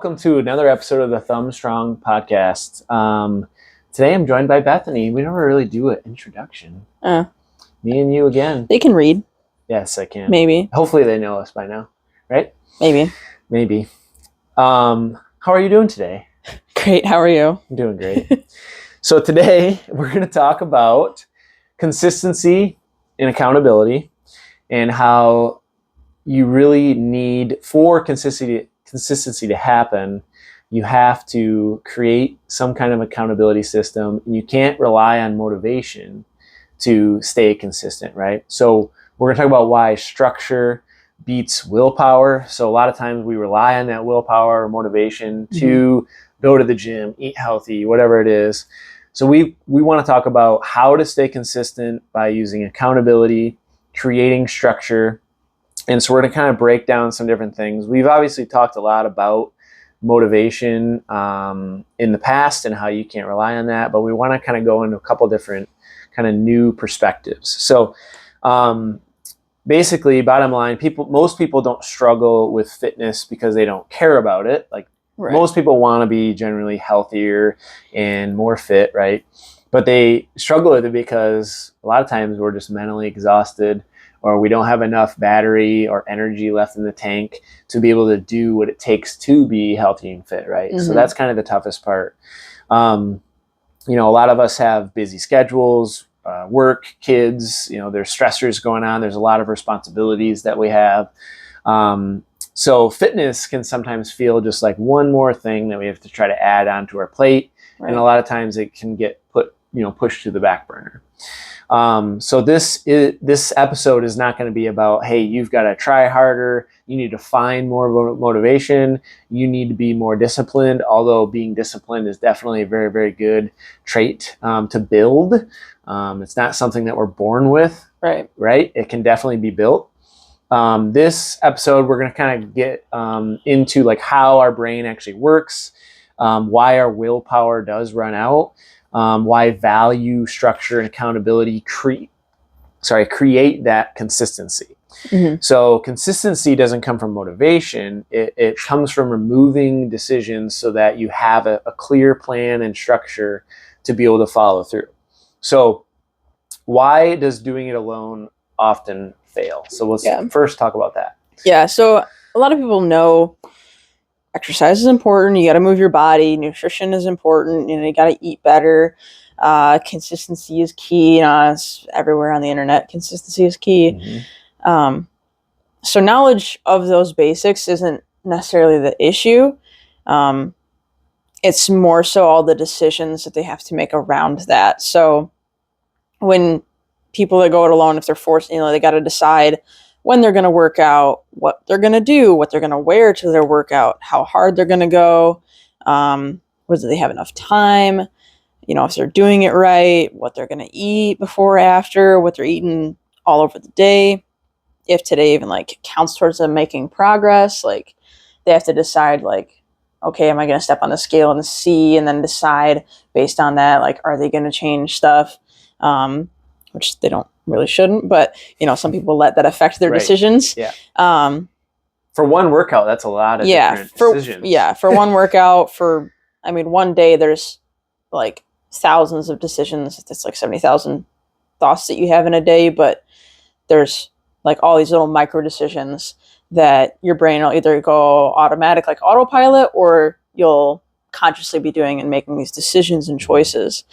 welcome to another episode of the Thumb Strong podcast. Today I'm joined by Bethany. We never really do an introduction. Me and you again. They can read. Yes, I can. Maybe. Hopefully they know us by now, right? Maybe. How are you doing today? Great. How are you? I'm doing great. So today we're going to talk about consistency and accountability and how you really need, for consistency to happen, you have to create some kind of accountability system, and you can't rely on motivation to stay consistent, right? So we're going to talk about why structure beats willpower. So a lot of times we rely on that willpower or motivation to go to the gym, eat healthy, whatever it is. So we want to talk about how to stay consistent by using accountability, creating structure. And so we're going to kind of break down some different things. We've obviously talked a lot about motivation in the past and how you can't rely on that, but we want to kind of go into a couple different kind of new perspectives. So basically, bottom line, most people don't struggle with fitness because they don't care about it. Like most people want to be generally healthier and more fit, right? But they struggle with it because a lot of times we're just mentally exhausted, or we don't have enough battery or energy left in the tank to be able to do what it takes to be healthy and fit, right? So that's kind of the toughest part. A lot of us have busy schedules, work, kids, there's stressors going on. There's a lot of responsibilities that we have. So fitness can sometimes feel just like one more thing that we have to try to add onto our plate. Right. And a lot of times it can get pushed to the back burner. So this episode is not going to be about, hey, you've got to try harder. You need to find more motivation. You need to be more disciplined, although being disciplined is definitely a very, very good trait to build. It's not something that we're born with, right? It can definitely be built. This episode, we're going to kind of get into like how our brain actually works, why our willpower does run out, why value, structure, and accountability create that consistency. So consistency doesn't come from motivation. It comes from removing decisions so that you have a clear plan and structure to be able to follow through. So why does doing it alone often fail? So let's first talk about that. Yeah, so a lot of people know exercise is important. You got to move your body. Nutrition is important. You got to eat better. Consistency is key. It's everywhere on the internet. Consistency is key. So knowledge of those basics isn't necessarily the issue. It's more so all the decisions that they have to make around that. So when people that go it alone, if they're forced, they got to decide when they're going to work out, what they're going to do, what they're going to wear to their workout, how hard they're going to go, whether they have enough time, if they're doing it right, what they're going to eat before or after, what they're eating all over the day, if today even counts towards them making progress. They have to decide okay, am I going to step on the scale and see, and then decide based on that, are they going to change stuff? Which they really shouldn't, but some people let that affect their decisions. For one workout, that's a lot of different decisions. For one workout, one day there's thousands of decisions. It's 70,000 thoughts that you have in a day, but there's all these little micro decisions that your brain will either go automatic, autopilot, or you'll consciously be doing and making these decisions and choices.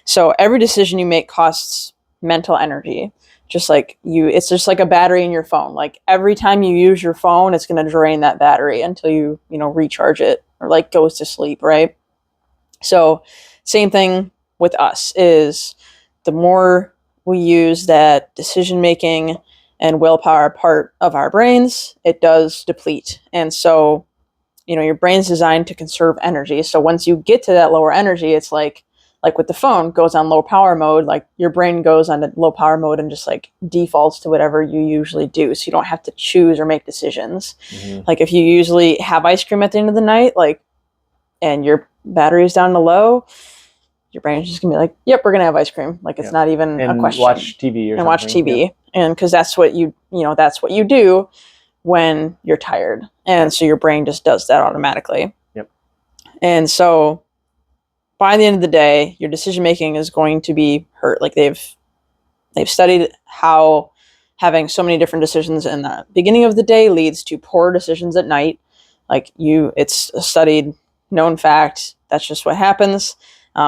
So every decision you make costs mental energy. It's just like a battery in your phone. Every time you use your phone, it's going to drain that battery until you recharge it or goes to sleep, right? So same thing with us is the more we use that decision making and willpower part of our brains, it does deplete. And so, your brain's designed to conserve energy. So once you get to that lower energy, it's like with the phone, goes on low power mode, your brain goes on low power mode and just defaults to whatever you usually do. So you don't have to choose or make decisions. If you usually have ice cream at the end of the night, and your battery is down to low, your brain's just gonna be yep, we're gonna have ice cream. It's not even a question. Watch TV and watch TV. And because that's what you do when you're tired. And so your brain just does that automatically. Yep. And so by the end of the day, your decision making is going to be hurt. Like they've studied how having so many different decisions in the beginning of the day leads to poor decisions at night. Like it's a studied, known fact. That's just what happens.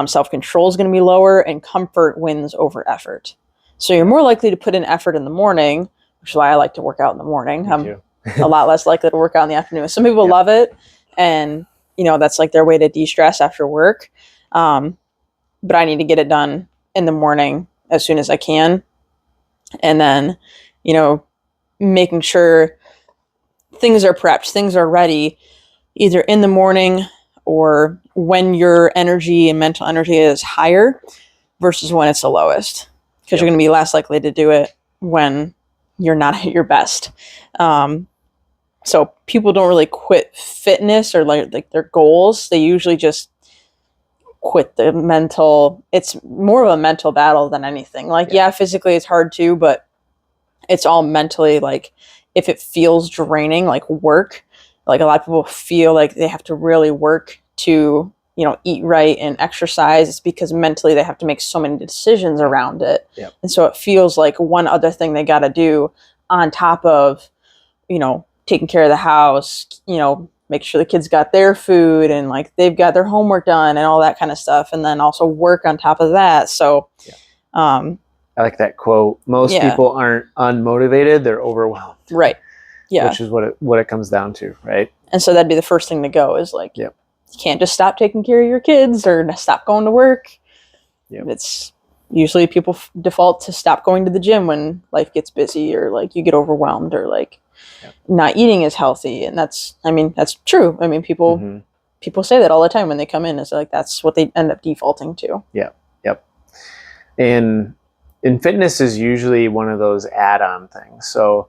Self-control is going to be lower, and comfort wins over effort. So you're more likely to put in effort in the morning, which is why I like to work out in the morning. I'm a lot less likely to work out in the afternoon. Some people love it, and that's like their way to de-stress after work. But I need to get it done in the morning as soon as I can. And then, making sure things are prepped, things are ready, either in the morning or when your energy and mental energy is higher versus when it's the lowest. Because you're going to be less likely to do it when you're not at your best. So people don't really quit fitness or like their goals. They usually just quit the mental. It's more of a mental battle than anything. Like, physically it's hard too, but it's all mentally. Like if it feels draining, like work, like a lot of people feel like they have to really work to, eat right and exercise. It's because mentally they have to make so many decisions around it. Yep. And so it feels like one other thing they got to do on top of, taking care of the house, make sure the kids got their food and like they've got their homework done and all that kind of stuff. And then also work on top of that. So, I like that quote. Most people aren't unmotivated. They're overwhelmed. Right. Yeah. Which is what it comes down to. Right. And so that'd be the first thing to go is like, you can't just stop taking care of your kids or stop going to work. Yep. It's usually people default to stop going to the gym when life gets busy or like you get overwhelmed or like not eating is healthy. And that's true. I mean, people say that all the time when they come in. It's like, that's what they end up defaulting to. Yeah. Yep. And fitness is usually one of those add-on things. So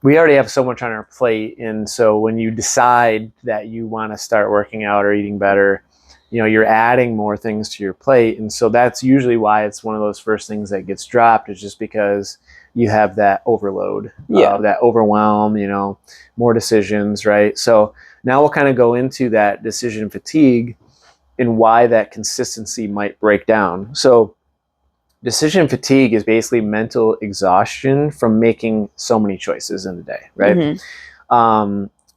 we already have so much on our plate. And so when you decide that you want to start working out or eating better, you're adding more things to your plate. And so that's usually why it's one of those first things that gets dropped, is just because you have that overload, that overwhelm, more decisions, right? So now we'll kind of go into that decision fatigue and why that consistency might break down. So decision fatigue is basically mental exhaustion from making so many choices in a day, right?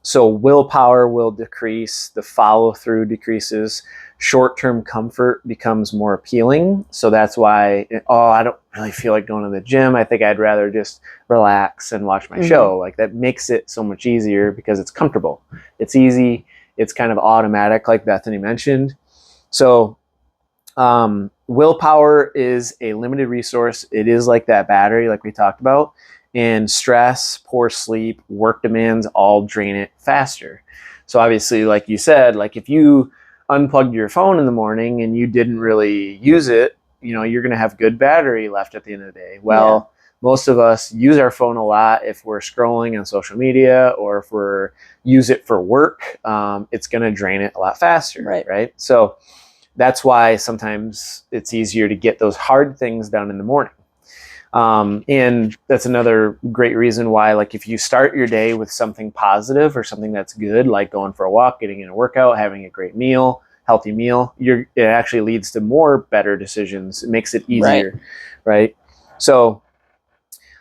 So willpower will decrease, the follow-through decreases, short-term comfort becomes more appealing. So that's why, I don't really feel like going to the gym. I think I'd rather just relax and watch my show. Like that makes it so much easier because it's comfortable. It's easy. It's kind of automatic, like Bethany mentioned. So willpower is a limited resource. It is like that battery, like we talked about. And stress, poor sleep, work demands all drain it faster. So obviously, like you said, like if you unplugged your phone in the morning and you didn't really use it, you're going to have good battery left at the end of the day. Well, most of us use our phone a lot if we're scrolling on social media or if we're use it for work. It's going to drain it a lot faster, right? So that's why sometimes it's easier to get those hard things done in the morning. And that's another great reason why, like if you start your day with something positive or something that's good, like going for a walk, getting in a workout, having a great meal, healthy meal, it actually leads to more better decisions. It makes it easier, right? So,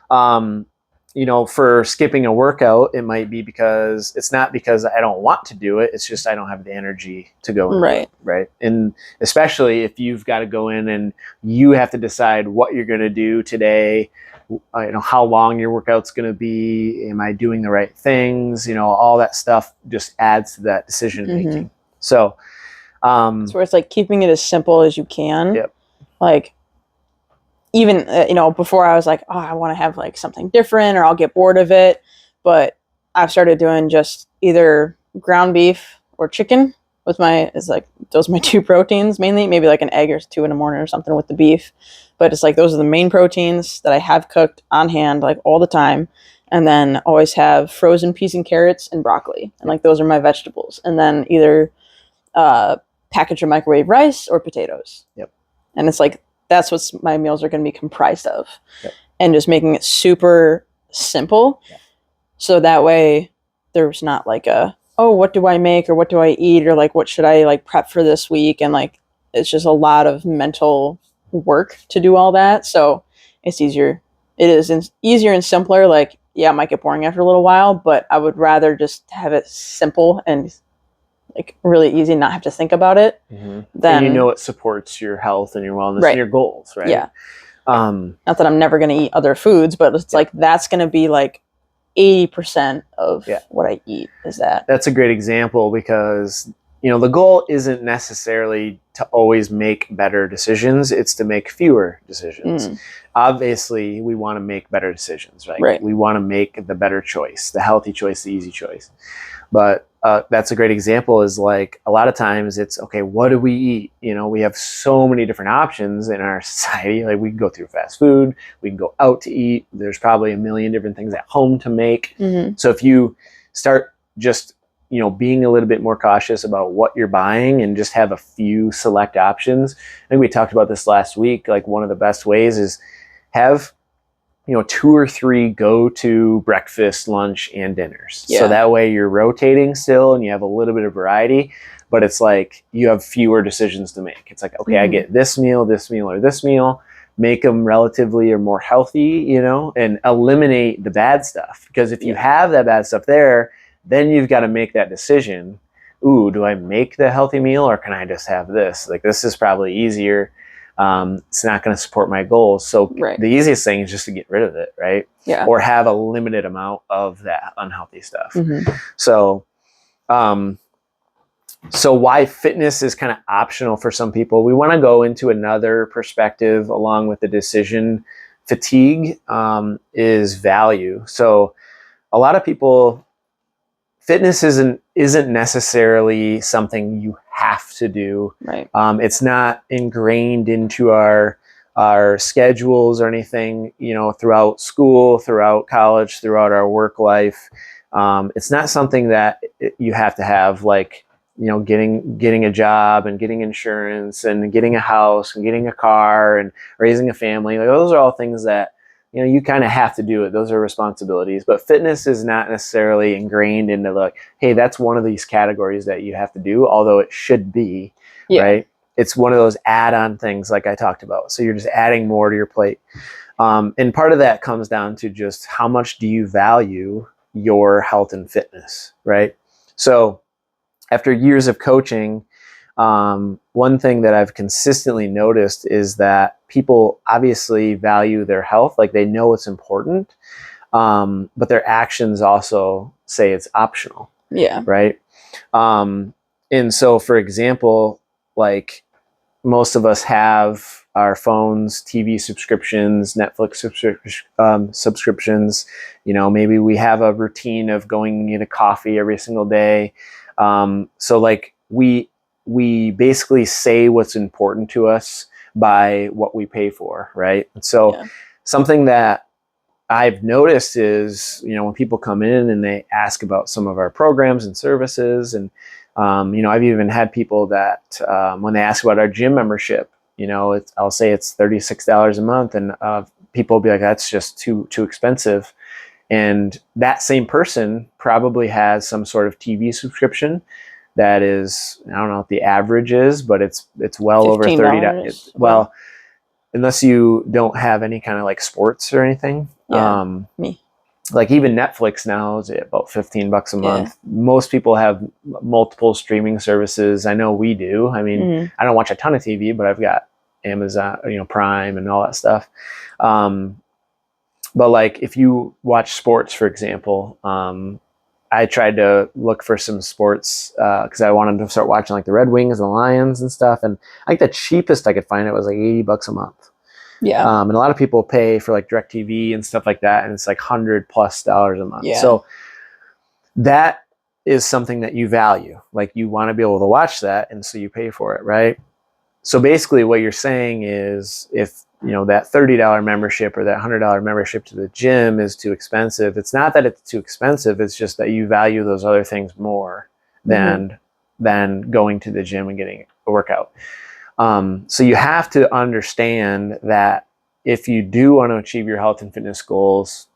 for skipping a workout, it might be because it's not because I don't want to do it. It's just I don't have the energy to go in. Right. And especially if you've got to go in and you have to decide what you're going to do today, how long your workout's going to be. Am I doing the right things? All that stuff just adds to that decision making. So, it's where it's like keeping it as simple as you can. Yep. Like, even, before I was like, I want to have like something different or I'll get bored of it. But I've started doing just either ground beef or chicken with those are my two proteins mainly, maybe like an egg or two in the morning or something with the beef. But it's like, those are the main proteins that I have cooked on hand, like all the time. And then always have frozen peas and carrots and broccoli. And like, those are my vegetables. And then either package of microwave rice or potatoes. Yep. And it's like, that's what my meals are going to be comprised of. Yep. And just making it super simple. Yep. So that way there's not like oh, what do I make, or what do I eat, or like what should I like prep for this week, and like it's just a lot of mental work to do all that. So it's easier. It is easier and simpler. Like, yeah, it might get boring after a little while, but I would rather just have it simple and like really easy, not have to think about it. And Then you know it supports your health and your wellness Right. and your goals, right? Yeah. Not that I'm never going to eat other foods, but it's like that's going to be like 80% of what I eat is that. That's a great example because, you know, the goal isn't necessarily to always make better decisions. It's to make fewer decisions. Obviously, we want to make better decisions, right? We want to make the better choice, the healthy choice, the easy choice. But that's a great example is like a lot of times it's, okay, what do we eat? You know, we have so many different options in our society. Like we can go through fast food, we can go out to eat. There's probably a million different things at home to make. So if you start just, you know, being a little bit more cautious about what you're buying and just have a few select options. I think we talked about this last week. Like one of the best ways is have, you know, 2 or 3 go-to breakfast, lunch, and dinners. So that way you're rotating still and you have a little bit of variety, but it's like you have fewer decisions to make. It's like, okay, I get this meal, or this meal, make them relatively or more healthy, you know, and eliminate the bad stuff. Because if you have that bad stuff there, then you've got to make that decision. Ooh, do I make the healthy meal or can I just have this? Like this is probably easier. It's not going to support my goals. So the easiest thing is just to get rid of it, right? Or have a limited amount of that unhealthy stuff. So, so why fitness is kind of optional for some people. We want to go into another perspective along with the decision fatigue, is value. So a lot of people, fitness isn't necessarily something you have to do. It's not ingrained into our schedules or anything, you know, throughout school, throughout college, throughout our work life. It's not something that you have to have, like, you know, getting a job and getting insurance and getting a house and getting a car and raising a family. Like those are all things that, you know, you kind of have to do it. Those are responsibilities. But fitness is not necessarily ingrained into like, hey, that's one of these categories that you have to do, although it should be, right? It's one of those add-on things like I talked about. So you're just adding more to your plate. And part of that comes down to just how much do you value your health and fitness, right? So after years of coaching, one thing that I've consistently noticed is that people obviously value their health, like they know it's important, but their actions also say it's optional. Right. And so, for example, like most of us have our phones, TV subscriptions, Netflix subscriptions. You know, maybe we have a routine of going and get a coffee every single day. So like we basically say what's important to us by what we pay for, right? And so something that I've noticed is, you know, when people come in and they ask about some of our programs and services, and you know, I've even had people that when they ask about our gym membership, you know, I'll say it's $36 a month, and people will be like, that's just too expensive. And that same person probably has some sort of TV subscription that is, I don't know what the average is, but it's well over $30. Well, unless you don't have any kind of like sports or anything. Me. Like even Netflix now is about $15 a month. Most people have multiple streaming services. I know we do. I mean, I don't watch a ton of TV, but I've got Amazon, you know, Prime and all that stuff. But like if you watch sports, for example, I tried to look for some sports because I wanted to start watching like the Red Wings and the Lions and stuff. And I think the cheapest I could find it was like $80 a month. And a lot of people pay for like DirecTV and stuff like that, and it's like $100+ a month. So that is something that you value. Like you want to be able to watch that, and so you pay for it, right? So basically what you're saying is if, you know, that $30 membership or that $100 membership to the gym is too expensive, it's not that it's too expensive, it's just that you value those other things more than going to the gym and getting a workout. So you have to understand that if you do want to achieve your health and fitness goals,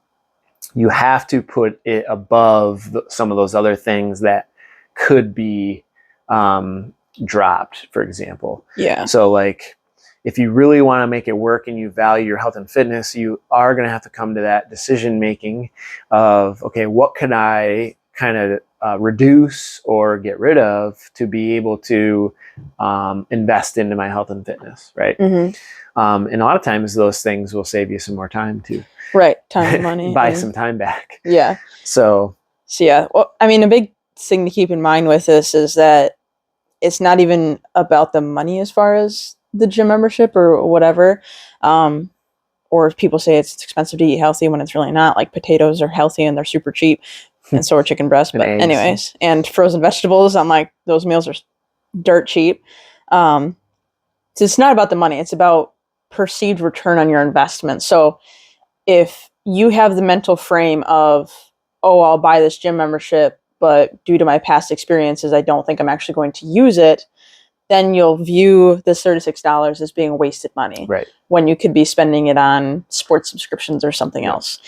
you have to put it above some of those other things that could be dropped, for example. Yeah. So like, if you really want to make it work and you value your health and fitness, you are going to have to come to that decision making of, okay, what can I kind of reduce or get rid of to be able to invest into my health and fitness, right? And a lot of times those things will save you some more time too. Right. Time and money. Buy some time back. Yeah. So yeah. Well, I mean, a big thing to keep in mind with this is that it's not even about the money as far as the gym membership or whatever. Or people say it's expensive to eat healthy when it's really not. Like potatoes are healthy and they're super cheap, and so are chicken breasts. But anyways, and frozen vegetables, I'm like, those meals are dirt cheap. So it's not about the money. It's about perceived return on your investment. So if you have the mental frame of, oh, I'll buy this gym membership, but due to my past experiences, I don't think I'm actually going to use it, then you'll view this $36 as being wasted money. Right. When you could be spending it on sports subscriptions or something else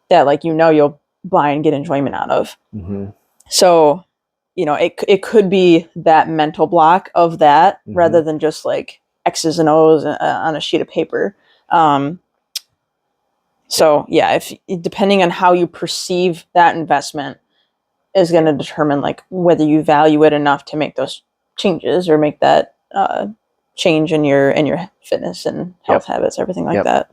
that, like, you'll buy and get enjoyment out of. So, it could be that mental block of that rather than just like X's and O's on a sheet of paper. So yeah, if depending on how you perceive that investment is going to determine like whether you value it enough to make those changes or make that change in your fitness and health habits, everything like that.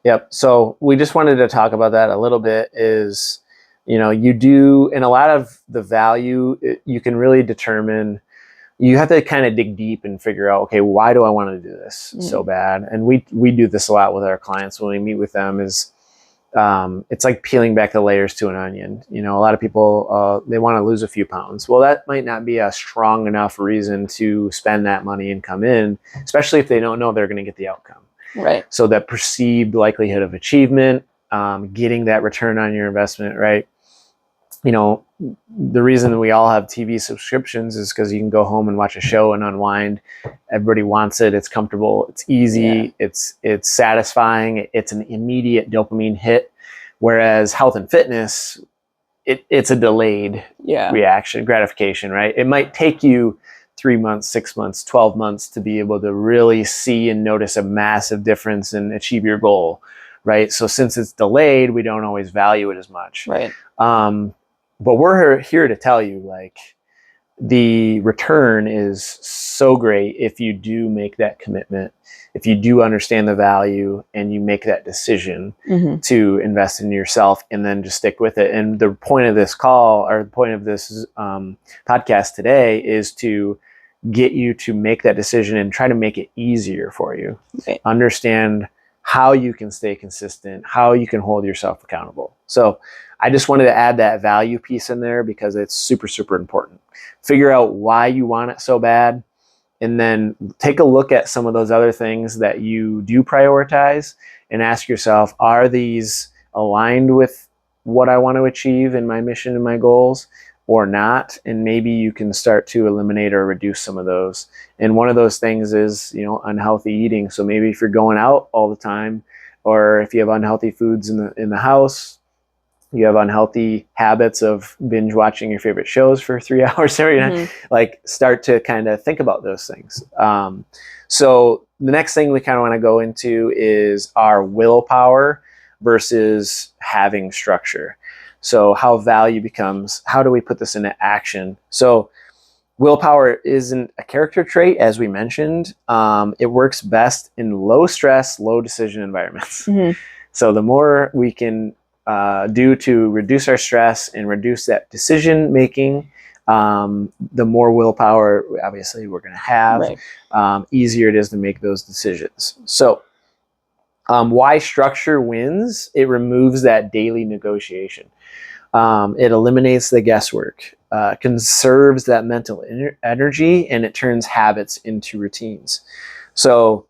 Yep. So we just wanted to talk about that a little bit. Is, you do, in a lot of the value, you can really determine. You have to kind of dig deep and figure out, okay, why do I want to do this so bad? And we do this a lot with our clients when we meet with them. Is it's like peeling back the layers to an onion. A lot of people, they want to lose a few pounds. Well, that might not be a strong enough reason to spend that money and come in, especially if they don't know they're going to get the outcome. Right. So that perceived likelihood of achievement, getting that return on your investment, right? The reason we all have TV subscriptions is because you can go home and watch a show and unwind. Everybody wants it. It's comfortable. It's easy. Yeah. It's satisfying. It's an immediate dopamine hit. Whereas health and fitness, it's a delayed reaction, gratification, right? It might take you 3 months, 6 months, 12 months to be able to really see and notice a massive difference and achieve your goal, right? So since it's delayed, we don't always value it as much. Right. But we're here to tell you, like, the return is so great if you do make that commitment, if you do understand the value and you make that decision to invest in yourself and then just stick with it. And the point of this call, or the point of this podcast today, is to get you to make that decision and try to make it easier for you. Okay. Understand how you can stay consistent, how you can hold yourself accountable. So I just wanted to add that value piece in there because it's super, super important. Figure out why you want it so bad, and then take a look at some of those other things that you do prioritize and ask yourself, are these aligned with what I want to achieve in my mission and my goals or not? And maybe you can start to eliminate or reduce some of those. And one of those things is, unhealthy eating. So maybe if you're going out all the time, or if you have unhealthy foods in the house, you have unhealthy habits of binge watching your favorite shows for 3 hours every night, like, start to kind of think about those things. So the next thing we kind of want to go into is our willpower versus having structure. So how value becomes, how do we put this into action? So willpower isn't a character trait, as we mentioned. It works best in low stress, low decision environments. So the more we can do to reduce our stress and reduce that decision making, the more willpower obviously we're going to have. Right. Easier it is to make those decisions. So why structure wins? It removes that daily negotiation. It eliminates the guesswork, conserves that mental energy, and it turns habits into routines. So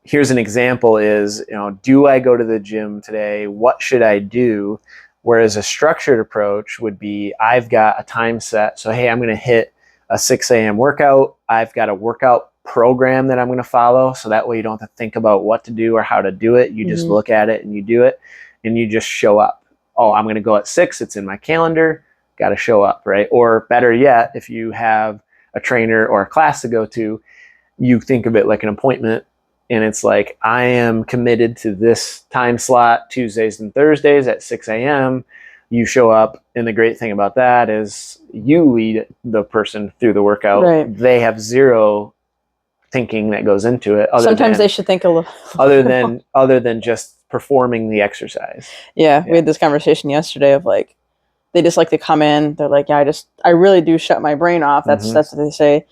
here's an example is, do I go to the gym today? What should I do? Whereas a structured approach would be, I've got a time set. So, hey, I'm going to hit a 6 a.m. workout. I've got a workout program that I'm going to follow. So that way you don't have to think about what to do or how to do it. You just look at it and you do it, and you just show up. Oh, I'm going to go at 6. It's in my calendar. got to show up, right? Or better yet, if you have a trainer or a class to go to, you think of it like an appointment, and it's like, I am committed to this time slot, Tuesdays and Thursdays at 6 a.m. You show up, and the great thing about that is you lead the person through the workout. Right. They have zero thinking that goes into it. Sometimes they should think a little other than just performing the exercise. Yeah, we had this conversation yesterday of like, they just like to come in. They're like, yeah, I really do shut my brain off. That's what they say.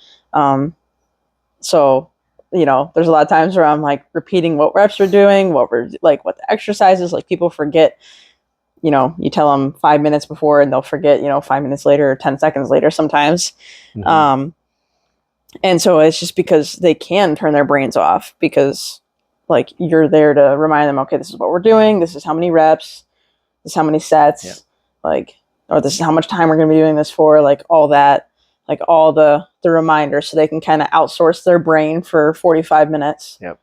So, you know, there's a lot of times where I'm like repeating what reps we're doing, what the exercises, like people forget, you know, you tell them 5 minutes before and they'll forget, you know, 5 minutes later or 10 seconds later sometimes. And so it's just because they can turn their brains off, because like you're there to remind them, okay, this is what we're doing. This is how many reps, this is how many sets, like, or this is how much time we're going to be doing this for, like all that, like all the reminders, so they can kind of outsource their brain for 45 minutes. Yep.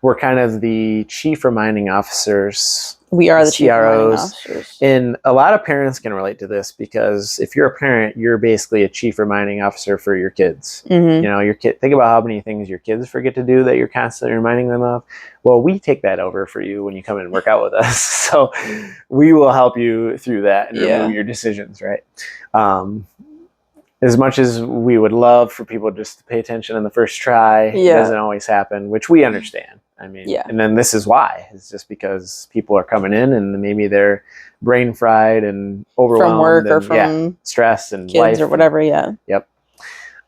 We're kind of the chief reminding officers. We are the chief reminding officers. And a lot of parents can relate to this, because if you're a parent, you're basically a chief reminding officer for your kids. You know, your kid, think about how many things your kids forget to do that you're constantly reminding them of. Well, we take that over for you when you come in and work out with us. So we will help you through that and remove your decisions, right? As much as we would love for people just to pay attention on the first try, it doesn't always happen, which we understand. I mean, and then this is why. It's just because people are coming in and maybe they're brain fried and overwhelmed from work and, or from stress and kids life or whatever. Yep.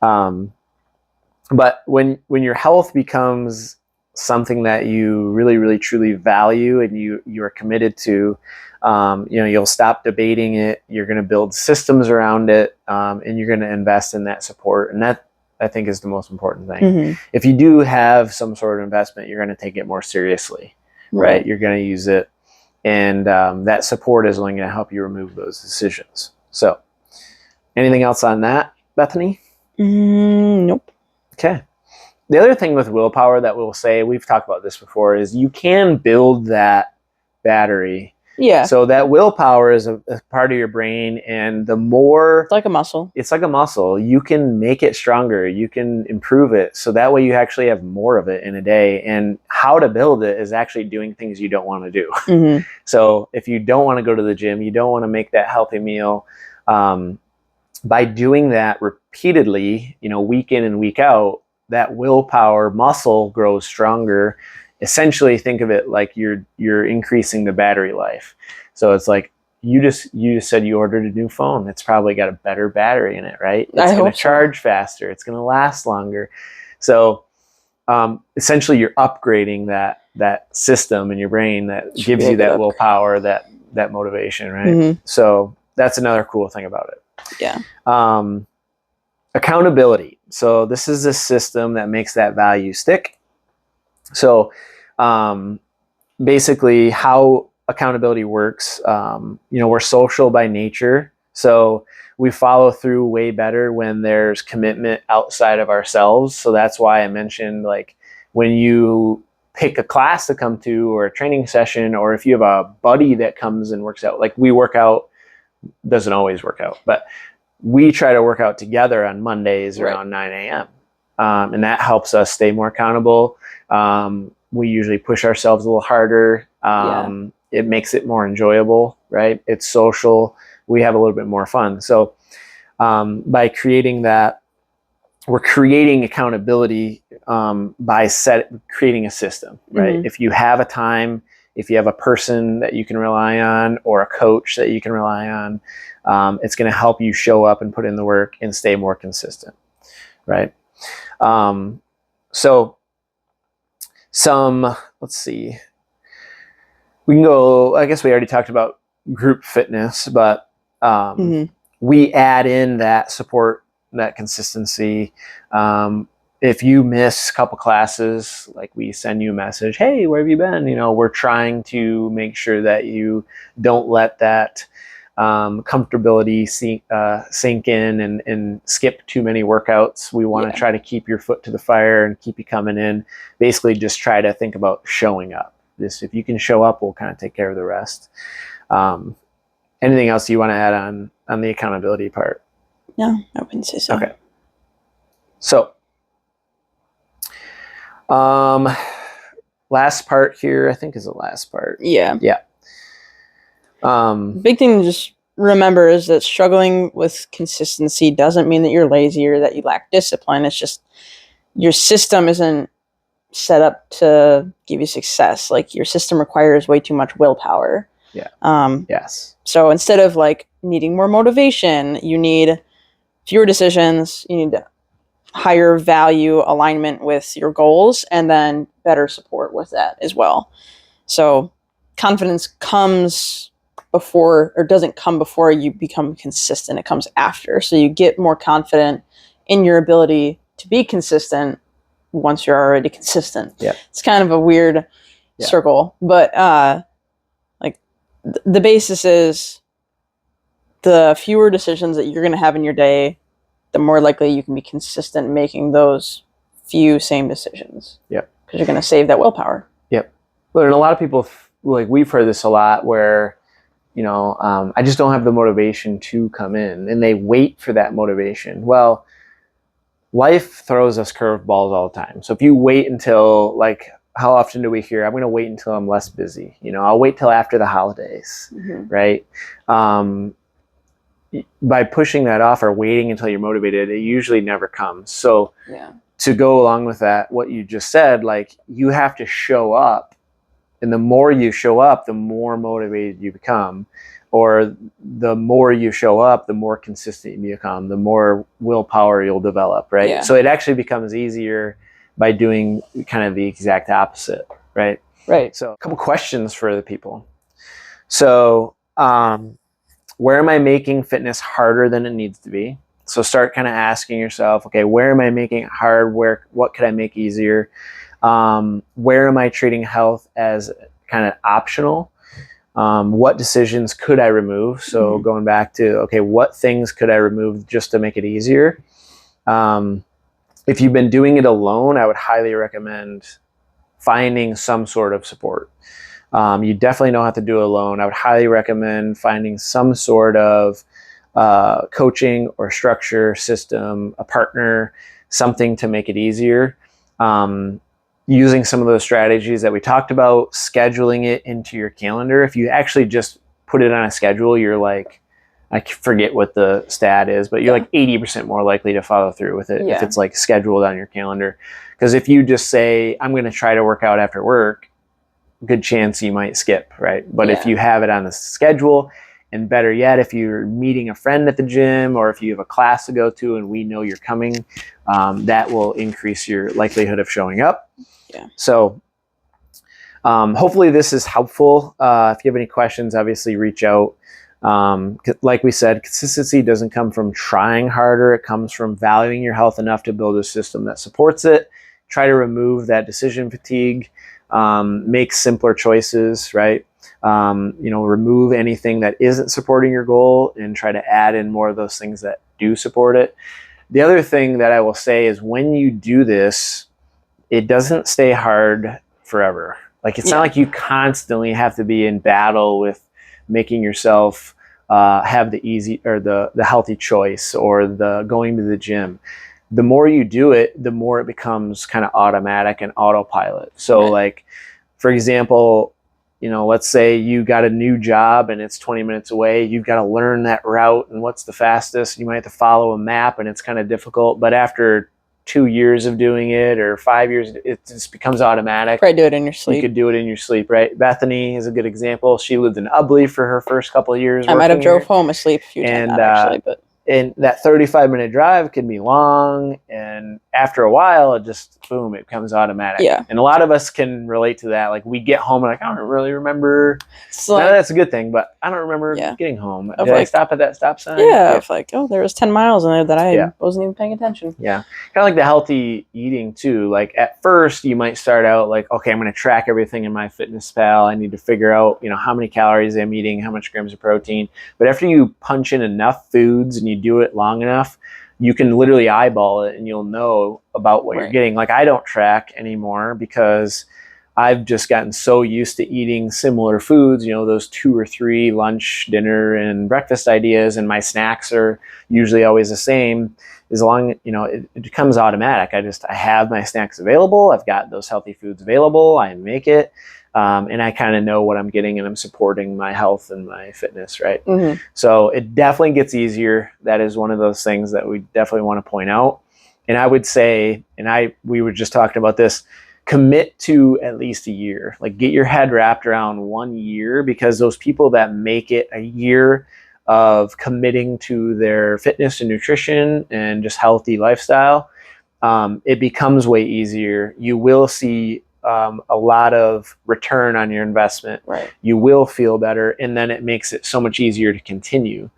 But when your health becomes something that you really, really, truly value and you are committed to, you know, you'll stop debating it. You're going to build systems around it, and you're going to invest in that support. And that, I think, is the most important thing. If you do have some sort of investment, you're going to take it more seriously, right? You're going to use it, and that support is only going to help you remove those decisions. So, anything else on that, Bethany? Nope. Okay. The other thing with willpower that we'll say, we've talked about this before, is you can build that battery. Yeah. So that willpower is a part of your brain, and the more... It's like a muscle. It's like a muscle. You can make it stronger. You can improve it. So that way you actually have more of it in a day. And how to build it is actually doing things you don't want to do. So if you don't want to go to the gym, you don't want to make that healthy meal, by doing that repeatedly, you know, week in and week out, that willpower muscle grows stronger. Essentially, think of it like you're increasing the battery life. So it's like you just said you ordered a new phone. It's probably got a better battery in it, right? It's going to charge faster. It's going to last longer. So essentially, you're upgrading that system in your brain that gives you that willpower, that motivation, right? So that's another cool thing about it. Accountability. So this is a system that makes that value stick. So basically how accountability works, you know, we're social by nature. So we follow through way better when there's commitment outside of ourselves. So that's why I mentioned, like, when you pick a class to come to, or a training session, or if you have a buddy that comes and works out, like we work out, doesn't always work out, but we try to work out together on Mondays around 9 a.m. And that helps us stay more accountable. We usually push ourselves a little harder. It makes it more enjoyable, right? It's social. We have a little bit more fun. So by creating that, we're creating accountability by creating a system, right? If you have a time, if you have a person that you can rely on, or a coach that you can rely on, it's going to help you show up and put in the work and stay more consistent, right? So let's see, we can go, I guess we already talked about group fitness, but we add in that support, that consistency. If you miss a couple classes, like, we send you a message, hey, where have you been? You know, we're trying to make sure that you don't let that comfortability sink in and skip too many workouts. We want to try to keep your foot to the fire and keep you coming in. Basically, just try to think about showing up. If you can show up, we'll kind of take care of the rest. Anything else you want to add on the accountability part? No, I wouldn't say so. Okay. So, last part here, I think is the last part. Yeah. Yeah. Big thing to just remember is that struggling with consistency doesn't mean that you're lazy or that you lack discipline. It's just your system isn't set up to give you success. Like your system requires way too much willpower. Yeah. Yes. So instead of like needing more motivation, you need fewer decisions, you need higher value alignment with your goals, and then better support with that as well. So confidence comes before, or doesn't come before you become consistent. It comes after. So you get more confident in your ability to be consistent once you're already consistent. Yeah. It's kind of a weird circle, but the basis is the fewer decisions that you're going to have in your day, the more likely you can be consistent making those few same decisions. Yep. Because you're going to save that willpower. Yep. But and a lot of people, like we've heard this a lot where, I just don't have the motivation to come in, and they wait for that motivation. Well, life throws us curveballs all the time. So if you wait until, like, how often do we hear, I'm going to wait until I'm less busy. I'll wait till after the holidays, right? By pushing that off or waiting until you're motivated, it usually never comes. So to go along with that, what you just said, like, you have to show up. And the more you show up, the more motivated you become. Or the more you show up, the more consistent you become, the more willpower you'll develop, right? Yeah. So it actually becomes easier by doing kind of the exact opposite, right? Right. So a couple questions for the people. So where am I making fitness harder than it needs to be? So start kind of asking yourself, okay, where am I making it hard? What could I make easier? Where am I treating health as kind of optional? What decisions could I remove? So going back to, okay, what things could I remove just to make it easier? If you've been doing it alone, I would highly recommend finding some sort of support. You definitely don't have to do it alone. I would highly recommend finding some sort of coaching or structure system, a partner, something to make it easier. Using some of those strategies that we talked about, scheduling it into your calendar. If you actually just put it on a schedule, you're like, I forget what the stat is, but you're like 80% more likely to follow through with it if it's like scheduled on your calendar. Because if you just say, I'm going to try to work out after work, good chance you might skip, right? But if you have it on the schedule, and better yet, if you're meeting a friend at the gym or if you have a class to go to and we know you're coming, that will increase your likelihood of showing up. Yeah. So hopefully this is helpful. If you have any questions, obviously reach out. Like we said, consistency doesn't come from trying harder. It comes from valuing your health enough to build a system that supports it. Try to remove that decision fatigue. Make simpler choices, right? Remove anything that isn't supporting your goal and try to add in more of those things that do support it. The other thing that I will say is when you do this, it doesn't stay hard forever. Like it's not like you constantly have to be in battle with making yourself have the easy or the healthy choice or the going to the gym. The more you do it, the more it becomes kind of automatic and autopilot. So like, for example, let's say you got a new job and it's 20 minutes away. You've got to learn that route and what's the fastest. You might have to follow a map and it's kind of difficult. But after 2 years of doing it or 5 years, it just becomes automatic. Probably do it in your sleep. You could do it in your sleep, right? Bethany is a good example. She lived in Ubley for her first couple of years. I might have drove home asleep a few times, actually, but. And that 35-minute drive can be long, and after a while, it just, boom, it becomes automatic. Yeah. And a lot of us can relate to that. Like, we get home, and like, I don't really remember. So like, that's a good thing, but I don't remember getting home. Did I stop at that stop sign? Yeah, if like, there was 10 miles in there that I wasn't even paying attention. Yeah. Kind of like the healthy eating, too. Like, at first, you might start out like, okay, I'm going to track everything in MyFitnessPal. I need to figure out, how many calories I'm eating, how much grams of protein. But after you punch in enough foods and you do it long enough, you can literally eyeball it and you'll know about what you're getting. Like I don't track anymore because I've just gotten so used to eating similar foods, you know, those 2 or 3 lunch, dinner, and breakfast ideas, and my snacks are usually always the same. As long, you know, it becomes automatic. I have my snacks available. I've got those healthy foods available. I make it. And I kind of know what I'm getting, and I'm supporting my health and my fitness, right? Mm-hmm. So it definitely gets easier. That is one of those things that we definitely want to point out. And I would say, we were just talking about this, commit to at least a year. Like, get your head wrapped around 1 year, because those people that make it a year of committing to their fitness and nutrition and just healthy lifestyle, it becomes way easier. You will see a lot of return on your investment. Right. You will feel better, and then it makes it so much easier to continue.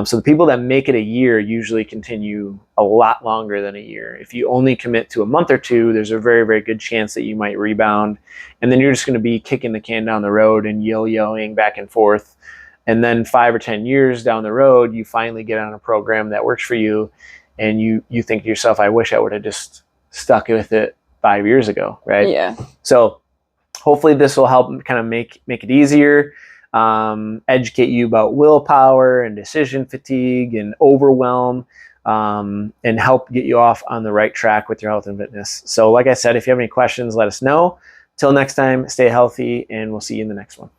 So the people that make it a year usually continue a lot longer than a year. If you only commit to a month or two, there's a very, very good chance that you might rebound, and then you're just going to be kicking the can down the road and yo-yoing back and forth. And then 5 or 10 years down the road, you finally get on a program that works for you, and you think to yourself, I wish I would have just stuck with it 5 years ago, right? Yeah. So hopefully this will help kind of make it easier, educate you about willpower and decision fatigue and overwhelm, and help get you off on the right track with your health and fitness. So like I said, if you have any questions, let us know. Till next time, stay healthy, and we'll see you in the next one.